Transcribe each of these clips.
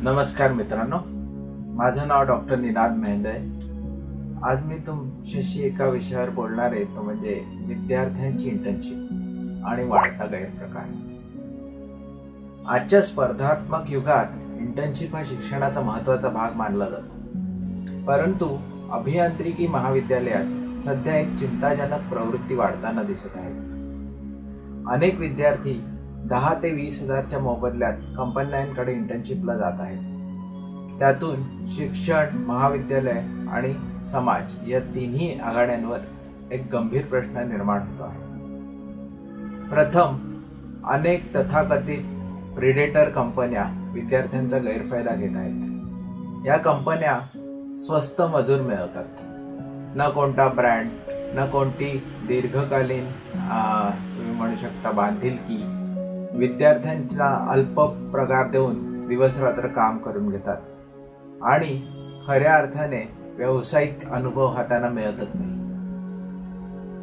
नमस्कार मित्रांनो, माझं नाव डॉक्टर निनाद मेहंदे आहे। आज मी तुमच्याशी एका विषयावर बोलणार आहे, तो म्हणजे विद्यार्थ्यांची इंटर्नशिप आणि वाढता गैरप्रकार। आजच्या स्पर्धात्मक युगात इंटर्नशिप हा शिक्षणाचा महत्त्वाचा भाग मानला जातो, परंतु अभियांत्रिकी महाविद्यालयात सध्या एक चिंताजनक प्रवृत्ती वाढताना दिसत आहे। अनेक विद्यार्थी 10 ते 20 हजारच्या मोबदल्यात कंपन्यांकडे इंटर्नशिपला जात आहेत। त्यातून शिक्षण, महाविद्यालय आणि समाज या तिन्ही आघाड्यांवर एक गंभीर प्रश्न निर्माण होतो आहे। प्रथम, अनेक तथाकथित प्रिडेटर कंपन्या विद्यार्थ्यांचा गैरफायदा घेत आहेत। या कंपन्या स्वस्त मजूर मिळवतात, न कोणता ब्रँड, न कोणती दीर्घकालीन तुम्ही म्हणू शकता बांधिलकी, विद्यार्थ्यांना अल्प पगार देऊन दिवस रात्र काम करून घेतात आणि खऱ्या अर्थाने व्यावसायिक अनुभव हाताना मिळतच नाही।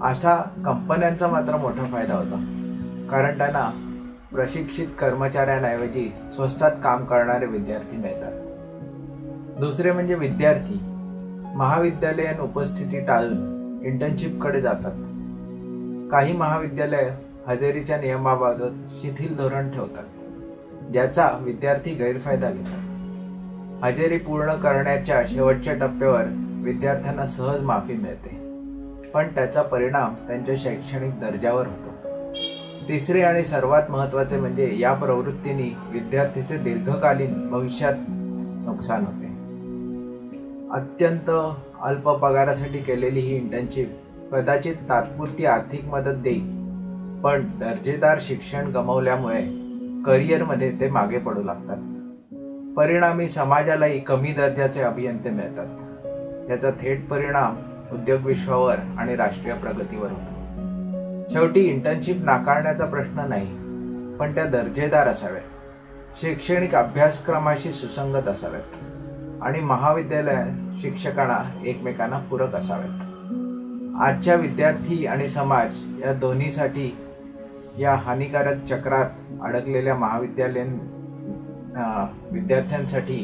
अशा कंपन्यांचा मात्र मोठा फायदा होता, कारण त्यांना प्रशिक्षित कर्मचाऱ्यांऐवजी स्वस्तात काम करणारे विद्यार्थी मिळतात। दुसरे म्हणजे विद्यार्थी महाविद्यालयीन उपस्थिती टाळून इंटर्नशिपकडे जातात। काही महाविद्यालय हजेरीच्या नियमाबाबत शिथिल धोरण ठेवतात, ज्याचा विद्यार्थी गैरफायदा घेतात। हजेरी पूर्ण करण्याच्या शेवटच्या टप्प्यावर विद्यार्थ्यांना सहज माफी मिळते, पण त्याचा परिणाम त्यांच्या शैक्षणिक दर्जावर होतो। तिसरे आणि सर्वात महत्त्वाचे म्हणजे या प्रवृत्तीने विद्यार्थीचे दीर्घकालीन भविष्यात नुकसान होते। अत्यंत अल्प पगारासाठी केलेली ही इंटर्नशिप कदाचित तात्पुरती आर्थिक मदत देईल, पण दर्जेदार शिक्षण गमावल्यामुळे करिअरमध्ये ते मागे पडू लागतात। परिणामी समाजालाही कमी दर्जाचे अभियंते मिळतात। याचा थेट परिणाम उद्योग विश्वावर आणि राष्ट्रीय प्रगतीवर होतो। शेवटी इंटर्नशिप नाकारण्याचा प्रश्न नाही, पण त्या दर्जेदार असाव्यात, शैक्षणिक अभ्यासक्रमाशी सुसंगत असाव्यात आणि महाविद्यालय शिक्षकांना एकमेकांना पूरक असाव्यात। आजच्या विद्यार्थी आणि समाज या दोन्हीसाठी या हानिकारक चक्रात अडकलेल्या महाविद्यालयीन विद्यार्थ्यांसाठी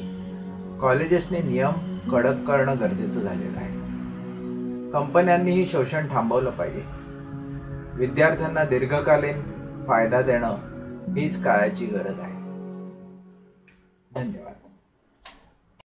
कॉलेजेसने नियम कडक करणं गरजेचं झालेलं आहे। कंपन्यांनीही शोषण थांबवलं पाहिजे। विद्यार्थ्यांना दीर्घकालीन फायदा देणं हीच काळाची गरज आहे। धन्यवाद।